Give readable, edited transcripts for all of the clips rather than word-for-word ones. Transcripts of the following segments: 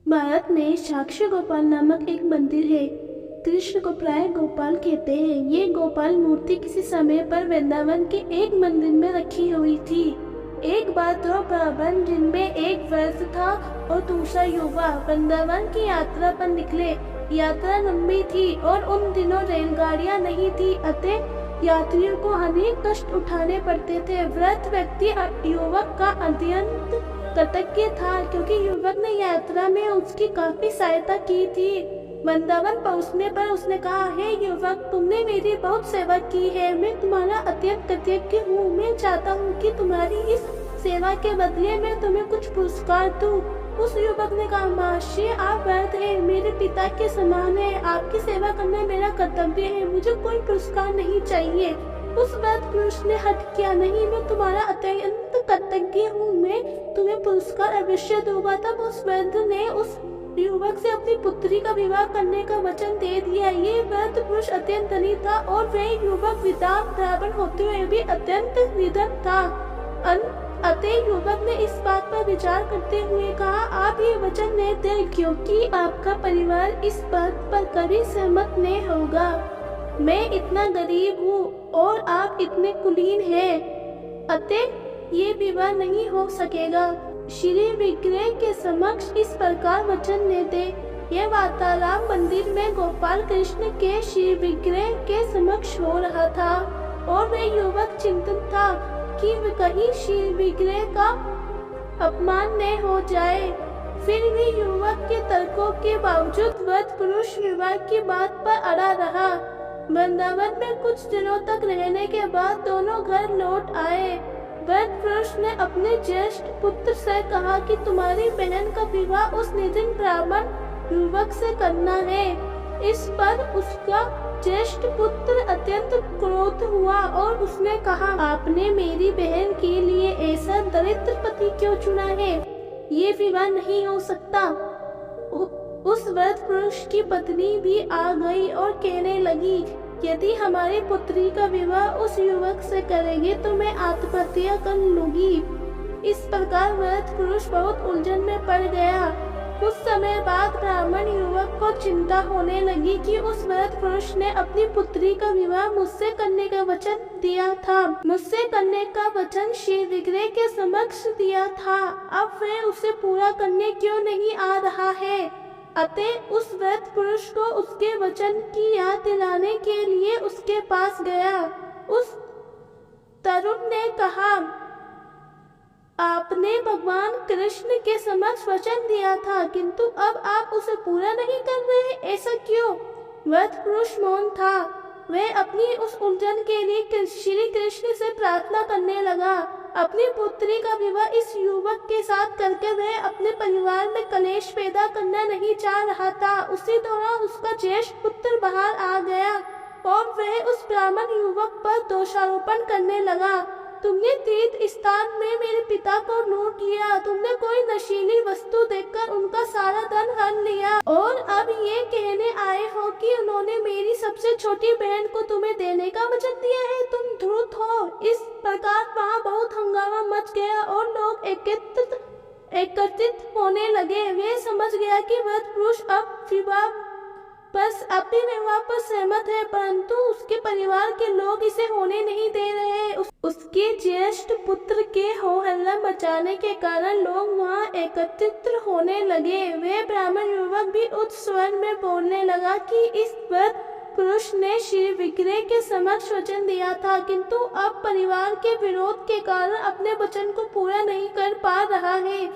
भारत में साक्षी गोपाल नामक एक मंदिर है। कृष्ण को प्राय गोपाल कहते हैं। ये गोपाल मूर्ति किसी समय पर वृंदावन के एक मंदिर में रखी हुई थी। एक बार दो ब्राह्मण जिनमें एक वृद्ध था और दूसरा युवा वृंदावन की यात्रा पर निकले। यात्रा लंबी थी और उन दिनों रेलगाड़ियां नहीं थी, अतः यात्रियों को अनेक कष्ट उठाने पड़ते थे। वृद्ध व्यक्ति युवक का अत्यंत कृतज्ञ था क्योंकि युवक ने यात्रा में उसकी काफी सहायता की थी। वृंदावन पहुंचने पर उसने कहा, हे युवक, तुमने मेरी बहुत सेवा की है। मैं तुम्हारा अत्यंत कृतज्ञ हूँ। मैं चाहता हूँ कि तुम्हारी इस सेवा के बदले मैं तुम्हें कुछ पुरस्कार दूँ। उस युवक ने कहा, महाशय, आप वृद्ध हैं, मेरे पिता के समान है। आपकी सेवा करना मेरा कर्तव्य है। मुझे कोई पुरस्कार नहीं चाहिए। उस वृद्ध पुरुष ने हट किया, नहीं, मैं तुम्हारा अत्यंत कृतज्ञ हूँ। मैं तुम्हें पुरस्कार अवश्य दूंगा। तब उस वृद्ध ने उस युवक से अपनी पुत्री का विवाह करने का वचन दे दिया। ये वृद्ध पुरुष अत्यंत धनी था और वह युवक विद्वान ब्राह्मण होते हुए भी अत्यंत निधन था। अतः युवक ने इस बात पर विचार करते हुए कहा, आप ये वचन नहीं दे क्योंकि आपका परिवार इस बात पर कभी सहमत नहीं होगा। मैं इतना गरीब हूँ और आप इतने कुलीन हैं, अतः ये विवाह नहीं हो सकेगा। श्री विग्रह के समक्ष इस प्रकार वचन ने दे। यह वार्तालाप मंदिर में गोपाल कृष्ण के श्री विग्रह के समक्ष हो रहा था और वह युवक चिंतित था कि कहीं श्री विग्रह का अपमान न हो जाए। फिर भी युवक के तर्कों के बावजूद वृद्ध पुरुष विवाह की बात पर अड़ा रहा। वृंदावन में कुछ दिनों तक रहने के बाद दोनों घर लौट आए। वृद्ध पुरुष ने अपने ज्येष्ठ पुत्र से कहा कि तुम्हारी बहन का विवाह उस निधन ब्राह्मण युवक से करना है। इस पर उसका ज्येष्ठ पुत्र अत्यंत क्रोध हुआ और उसने कहा, आपने मेरी बहन के लिए ऐसा दरिद्र पति क्यों चुना है? ये विवाह नहीं हो सकता। उस वृद्ध पुरुष की पत्नी भी आ गई और कहने लगी, यदि हमारी पुत्री का विवाह उस युवक से करेंगे तो मैं आत्महत्या कर लूंगी। इस प्रकार वृद्ध पुरुष बहुत उलझन में पड़ गया। कुछ समय बाद ब्राह्मण युवक को चिंता होने लगी कि उस वृद्ध पुरुष ने अपनी पुत्री का विवाह मुझसे करने का वचन दिया था। मुझसे करने का वचन श्री विग्रह के समक्ष दिया था। अब वह उसे पूरा करने क्यों नहीं आ रहा है? अतः उस वृद्ध पुरुष को उसके वचन की याद दिलाने के लिए उसके पास गया। उस तरुण ने कहा, आपने भगवान कृष्ण के समक्ष वचन दिया था किंतु अब आप उसे पूरा नहीं कर रहे, ऐसा क्यों? वृद्ध पुरुष मौन था। वह अपनी उस उलझन के लिए श्री कृष्ण से प्रार्थना करने लगा। अपनी पुत्री का विवाह इस युवक के साथ करके वह अपने परिवार में कलेश पैदा करना नहीं चाह रहा था। उसी दौरान उसका ज्येष्ठ पुत्र बाहर आ गया और वह उस ब्राह्मण युवक पर दोषारोपण करने लगा। तुमने तीर्थ स्थान में मेरे पिता को लूट लिया। तुमने कोई नशीली वस्तु देकर उनका सारा धन हर लिया और अब ये कहने आए हो कि उन्होंने मेरी सबसे छोटी बहन को तुम्हें देने का वचन दिया है। तुम धूर्त हो। इस प्रकार वहाँ बहुत हंगामा मच गया और लोग एकत्रित होने लगे। वे समझ गया कि वृद्ध पुरुष अब अपने विवाह पर सहमत है, परंतु उसके परिवार के लोग इसे होने नहीं दे रहे। उसके ज्येष्ठ पुत्र के हो हल्ला मचाने के कारण लोग वहां एकत्रित होने लगे। वे ब्राह्मण युवक भी उच्च स्वर में बोलने लगा कि इस वृद्ध पुरुष ने श्री विग्रह के समक्ष वचन दिया था किंतु अब परिवार के विरोध के कारण अपने वचन को पूरा नहीं कर पा रहा है।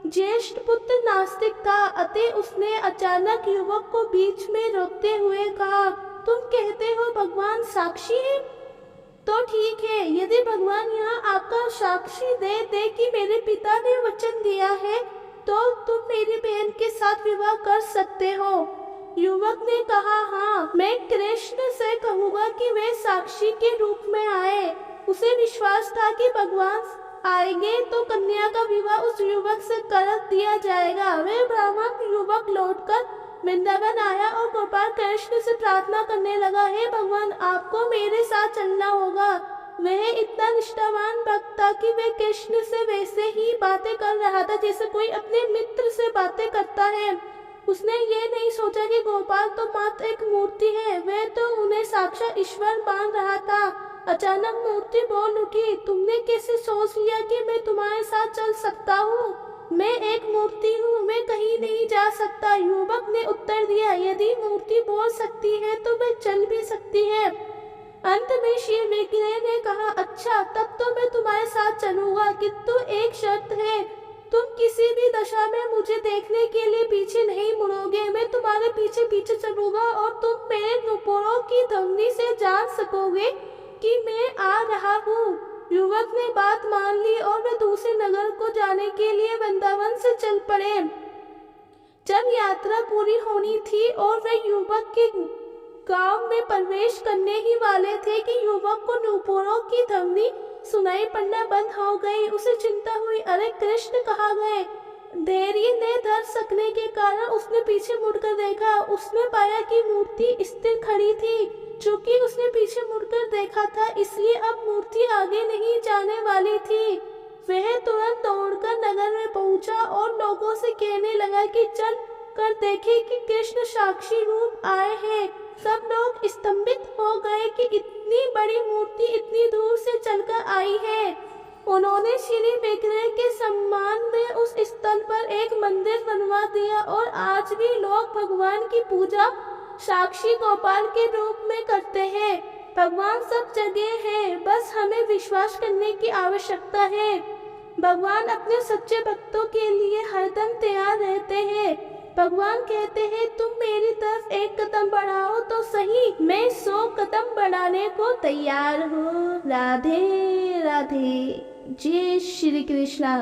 ज्येष्ठ पुत्र नास्तिक था, अतः उसने अचानक युवक को बीच में रोकते हुए कहा, तुम कहते हो भगवान साक्षी है, तो ठीक है। यदि भगवान यहाँ आपका साक्षी दे कि मेरे पिता ने वचन दिया है तो तुम मेरी बहन के साथ विवाह कर सकते हो। युवक ने कहा, हाँ, मैं कृष्ण से कहूँगा कि वे साक्षी के रूप में आए। उसे विश्वास था कि भगवान आएंगे तो कन्या का विवाह उस युवक से कर दिया जाएगा। वे ब्राह्मण युवक लौटकर वृंदावन आया और गोपाल कृष्ण से प्रार्थना करने लगा, हे भगवान, आपको मेरे साथ चलना होगा। वह इतना निष्ठावान भक्त था कि वह कृष्ण से वैसे ही बातें कर रहा था जैसे कोई अपने मित्र से बातें करता सकता है। उसने ये नहीं सोचा कि गोपाल तो मात्र एक मूर्ति है, वह तो उन्हें साक्षात ईश्वर मान रहा था। अचानक मूर्ति बोल उठी, तुमने कैसे सोच लिया कि मैं तुम्हारे साथ चल सकता हूँ? मैं एक मूर्ति हूँ, मैं कहीं नहीं जा सकता। युवक ने उत्तर दिया, यदि मूर्ति बोल सकती है तो वह चल भी सकती है। अंत में शिव विग्रह ने कहा, अच्छा तब तो मैं तुम्हारे साथ चलूंगा, किंतु एक शर्त है, तुम किसी भी दशा में मुझे देखने के लिए पीछे नहीं मुड़ोगे। मैं तुम्हारे पीछे पीछे चलूंगा और तुम मेरे नुपुरों की ध्वनि से जान सकोगे कि मैं आ रहा हूँ। युवक ने बात मान ली और वे दूसरे नगर को जाने के लिए वृंदावन से चल पड़े। जब यात्रा पूरी होनी थी और वे युवक के गांव में प्रवेश करने ही वाले थे कि युवक को नुपुरों की ध्वनि सुनाई पड़ना बंद हो गई। उसे चिंता हुई, अरे कृष्ण कहाँ गए? धैर्य न धर सकने के कारण उसने पीछे मुड़कर देखा। उसने पाया कि मूर्ति स्थिर खड़ी थी। चूंकि उसने पीछे मुड़कर देखा था, इसलिए अब मूर्ति आगे नहीं जाने वाली थी। वह तुरंत दौड़कर नगर में पहुंचा और लोगों से कहने लगा कि चल कर देखे कि कृष्ण साक्षी रूप आए हैं। सब लोग स्तंभित हो गए कि इतनी बड़ी मूर्ति इतनी दूर से चलकर आई है। उन्होंने श्री विग्रह के सम्मान में उस स्थल पर एक मंदिर बनवा दिया और आज भी लोग भगवान की पूजा साक्षी गोपाल के रूप में करते हैं। भगवान सब जगह है, बस हमें विश्वास करने की आवश्यकता है। भगवान अपने सच्चे भक्तों के लिए हरदम तैयार रहते हैं। भगवान कहते हैं, तुम मेरी तरफ एक कदम बढ़ाओ तो सही, मैं 100 कदम बढ़ाने को तैयार हूँ। राधे राधे। जय श्री कृष्णा।